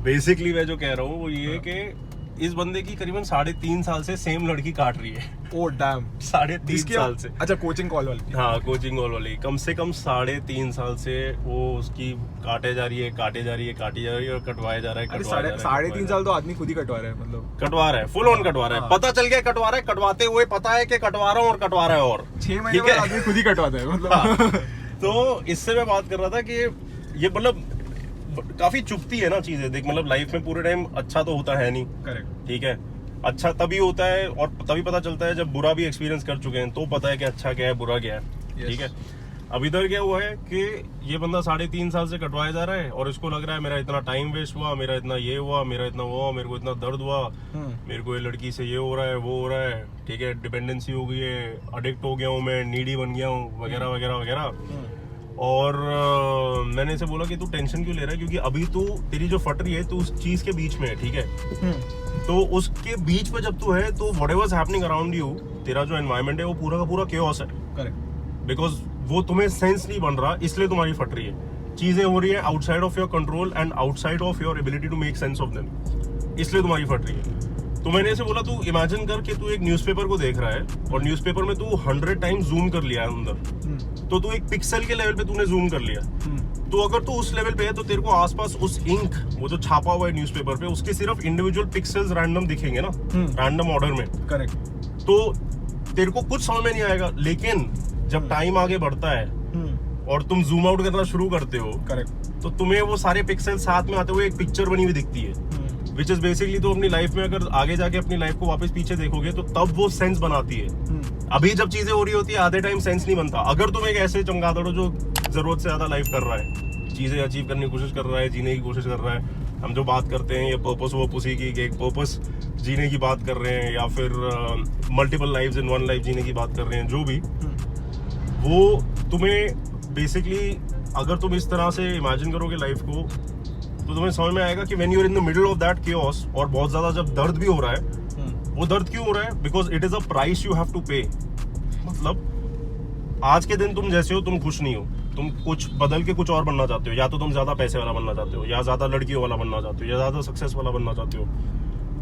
Basically मैं जो कह रहा हूँ वो ये है कि इस बंदे की करीबन 3.5 साल से सेम लड़की काट रही है। ओ डैम, 3.5 साल से। अच्छा कोचिंग कॉल वाली? हाँ, कोचिंग कॉल वाली। कम से कम 3.5 साल से वो उसकी काटे जा रही है, काटी जा रही है और कटवाया जा रहा है। 3.5 साल तो आदमी खुद ही कटवा रहा है, मतलब कटवा रहा है, फुल ऑन कटवा रहा है। पता चल गया कटवा रहा है, कटवाते हुए पता है कि कटवा रहा हूँ और कटवा रहा है और 6 महीने बाद आदमी खुद ही कटवाता है मतलब। हाँ। तो इससे मैं बात कर रहा था कि ये मतलब काफी चुभती है ना चीजें। देख मतलब लाइफ में पूरे टाइम अच्छा तो होता है नहीं। करेक्ट। ठीक है, अच्छा तभी होता है और तभी पता चलता है जब बुरा भी एक्सपीरियंस कर चुके हैं तो पता है कि अच्छा क्या है बुरा क्या है। ठीक है, अब इधर क्या हुआ है कि ये बंदा 3.5 साल से कटवाया जा रहा है और इसको लग रहा है मेरा इतना टाइम वेस्ट हुआ, मेरा इतना ये हुआ, मेरा इतना वो हुआ, मेरे को इतना दर्द हुआ, मेरे को ये लड़की से ये हो रहा है वो हो रहा है। ठीक है, डिपेंडेंसी हो गई है, अडिक्ट हो गया हूँ मैं, नीडी बन गया हूँ वगैरह वगैरह वगैरह। और मैंने इसे बोला कि तू टेंशन क्यों ले रहा है, क्योंकि अभी तू तेरी जो फट रही है तू उस चीज के बीच में है। ठीक है, तो उसके बीच में जब तू है तो व्हाटएवर हैपनिंग अराउंड यू, तेरा जो एनवायरनमेंट है वो पूरा का पूरा केओस है। करेक्ट। बिकॉज वो तुम्हें सेंस नहीं बन रहा, इसलिए तुम्हारी फट रही है। चीजें हो रही है outside of your control and outside of your ability to make sense of them, इसलिए तुम्हारी फट रही है। तो मैंने ऐसे बोला तू इमेजिन कर कि तू एक न्यूज़पेपर को देख रहा है और न्यूज़पेपर में तू 100 टाइम जूम कर लिया है अंदर, तो तू एक पिक्सल के लेवल पे तूने जूम कर लिया। तो अगर तू उस लेवल पे है तो तेरे को आसपास उस इंक, वो जो छापा हुआ है न्यूज़पेपर पे, उसके सिर्फ इंडिविजुअल पिक्सल्स रैंडम दिखेंगे ना, रैंडम ऑर्डर में। करेक्ट। तो तेरे को कुछ समझ में नहीं आएगा, लेकिन जब टाइम आगे बढ़ता है और तुम जूम आउट करना शुरू करते हो, करेक्ट, तो तुम्हें वो सारे पिक्सल साथ में आते हुए एक पिक्चर बनी हुई दिखती है, विच इज बेसिकली तो अपनी लाइफ में अगर आगे जाके अपनी लाइफ को वापस पीछे देखोगे तो तब वो सेंस बनाती है। अभी जब चीजें हो रही होती है आधे टाइम सेंस नहीं बनता। अगर तुम एक ऐसे चमगादड़ हो जो जरूरत से ज्यादा लाइफ कर रहा है, चीजें अचीव करने की कोशिश कर रहा है, जीने की कोशिश कर रहा है, हम जो बात करते हैं ये पर्पस वो पुसी की, एक पर्पस जीने की बात कर रहे हैं या फिर multiple lives in one life जीने की बात कर रहे हैं, जो भी, वो तुम्हें बेसिकली अगर तुम इस तरह से इमेजिन करोगे लाइफ को तो तुम्हें समझ में आएगा कि when you are in the middle of that chaos, और बहुत ज्यादा जब दर्द भी हो रहा है, वो दर्द क्यों हो रहा है, because it is a price you have to pay. मतलब आज के दिन तुम जैसे हो तुम खुश नहीं हो, तुम कुछ बदल के कुछ और बनना चाहते हो, या तो तुम ज्यादा पैसे वाला बनना चाहते हो, या ज्यादा लड़कियों वाला बनना चाहते हो, या ज्यादा सक्सेस वाला बनना चाहते हो।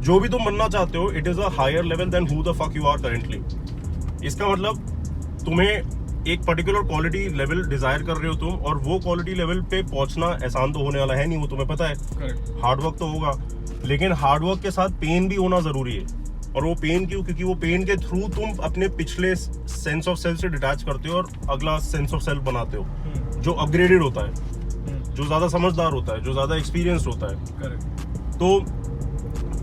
जो भी तुम बनना चाहते हो, it is a higher level than who the fuck you are currently. इसका मतलब तुम्हें एक पर्टिकुलर क्वालिटी लेवल डिजायर कर रहे हो तुम, और वो क्वालिटी लेवल पे पहुंचना आसान तो होने वाला है नहीं, वो तुम्हें पता है। हार्ड वर्क तो होगा, लेकिन हार्ड वर्क के साथ पेन भी होना जरूरी है। और वो पेन क्यों, क्योंकि वो पेन के थ्रू तुम अपने पिछले सेंस ऑफ सेल्फ से डिटैच करते हो और अगला सेंस ऑफ सेल्फ बनाते हो, जो अपग्रेडेड होता है, जो ज्यादा समझदार होता है, जो ज्यादा एक्सपीरियंस्ड होता है। तो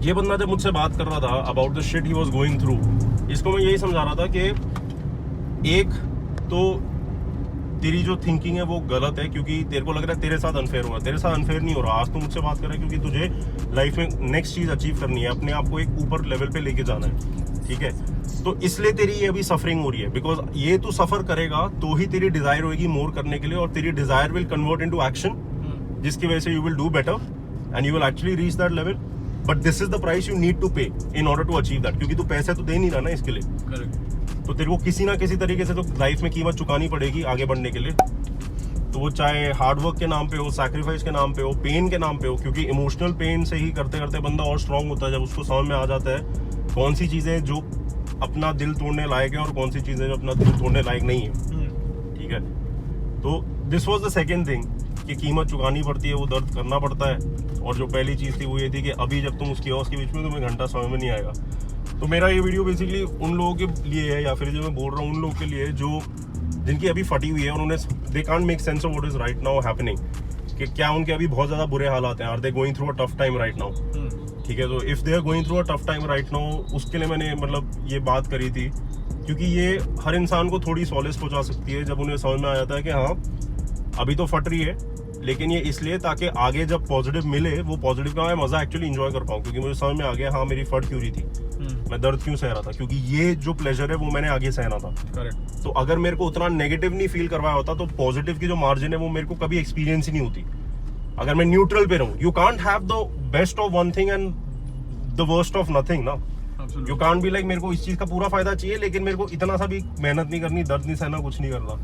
ये बंदा जब मुझसे बात कर रहा था about the shit he was going through, इसको मैं यही समझा रहा था कि एक तो तेरी जो थिंकिंग है वो गलत है, क्योंकि तेरे को लग रहा है तेरे साथ अनफेयर हुआ। तेरे साथ अनफेयर नहीं हो रहा। आज तू मुझसे बात कर रहा है क्योंकि तुझे लाइफ में नेक्स्ट चीज अचीव करनी है, अपने आप को एक ऊपर लेवल पे लेके जाना है। ठीक है, तो इसलिए तेरी ये अभी सफरिंग हो रही है, बिकॉज ये तू सफर करेगा तो ही तेरी डिजायर होगी मोर करने के लिए, और तेरी desire will convert into action, जिसकी वजह से you will do better and you will actually reach that level. But this is the price you need to pay in order to achieve that, क्योंकि तू पैसे तो दे नहीं रहा ना इसके लिए। करेक्ट। तो तेरे को किसी ना किसी तरीके से तो लाइफ में कीमत चुकानी पड़ेगी आगे बढ़ने के लिए। तो वो चाहे हार्ड वर्क के नाम पे हो, सैक्रिफाइस के नाम पे हो, पेन के नाम पे हो, क्योंकि इमोशनल पेन से ही करते करते बंदा और स्ट्रांग होता है, जब उसको समझ में आ जाता है कौन सी चीजें जो अपना दिल तोड़ने लायक है और कौन सी चीजें जो अपना दिल तोड़ने लायक नहीं है। ठीक है, तो this was the second thing कि कीमत चुकानी पड़ती है, वो दर्द करना पड़ता है। और जो पहली चीज थी वो ये थी कि अभी जब तुम उसकी के बीच में तुम्हें घंटा समझ में नहीं आएगा। तो मेरा ये वीडियो बेसिकली उन लोगों के लिए है, या फिर जो मैं बोल रहा हूँ उन लोगों के लिए जो जिनकी अभी फटी हुई है, उन्होंने they can't make sense of what is right now happening, कि क्या उनके अभी बहुत ज्यादा बुरे हालात हैं, are they going through a tough time right now. ठीक है, तो if they are going through a tough time right now, उसके लिए मैंने मतलब ये बात करी थी, क्योंकि ये हर इंसान को थोड़ी सॉलेस पहुंचा सकती है जब उन्हें समझ में आ जाता है कि हाँ अभी तो फट रही है, लेकिन ये इसलिए ताकि आगे जब पॉजिटिव मिले वो पॉजिटिव का मैं मजा एक्चुअली एंजॉय कर पाऊँ, क्योंकि मुझे समझ में आ गया हाँ मेरी फट क्यों रही थी, मैं दर्द क्यों सह रहा था, क्योंकि ये जो प्लेजर है वो मैंने आगे सहना था। करेक्ट। तो अगर मेरे को उतना नेगेटिव नहीं फील करवाया होता तो पॉजिटिव की जो मार्जिन है वो मेरे को कभी एक्सपीरियंस ही नहीं होती। अगर मैं न्यूट्रल पे रहूं, you can't have the best of one thing and the worst of nothing ना। यू कांट बी लाइक मेरे को इस चीज का पूरा फायदा चाहिए लेकिन मेरे को इतना सा भी मेहनत नहीं करनी, दर्द नहीं सहना, कुछ नहीं करना।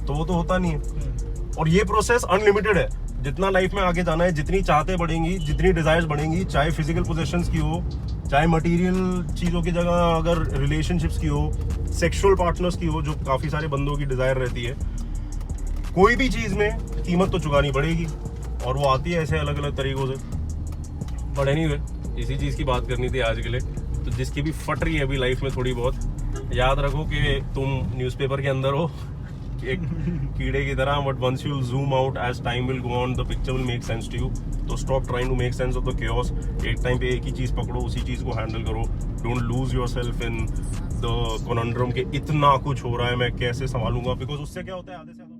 तो वो तो होता नहीं है। और ये प्रोसेस अनलिमिटेड है, जितना लाइफ में आगे जाना है, जितनी चाहते बढ़ेंगी, जितनी डिजायर्स बढ़ेंगी, चाहे फिजिकल पोजेशंस की हो, चाहे मटेरियल चीज़ों की जगह अगर रिलेशनशिप्स की हो, सेक्सुअल पार्टनर्स की हो, जो काफ़ी सारे बंदों की डिज़ायर रहती है, कोई भी चीज़ में कीमत तो चुकानी पड़ेगी, और वो आती है ऐसे अलग अलग तरीक़ों से। बट एनीवे, इसी चीज़ की बात करनी थी आज के लिए। तो जिसकी भी फट रही है अभी लाइफ में थोड़ी बहुत, याद रखो कि तुम न्यूज़पेपर के अंदर हो एक कीड़े की तरह, but once you will zoom out as time will go on, the picture will make sense to you. तो stop trying to make sense of the chaos। एक टाइम पे एक ही चीज़ पकड़ो, उसी चीज़ को हैंडल करो। Don't lose yourself in the conundrum के इतना कुछ हो रहा है, मैं कैसे संभालूंगा, बिकॉज उससे क्या होता है आधे से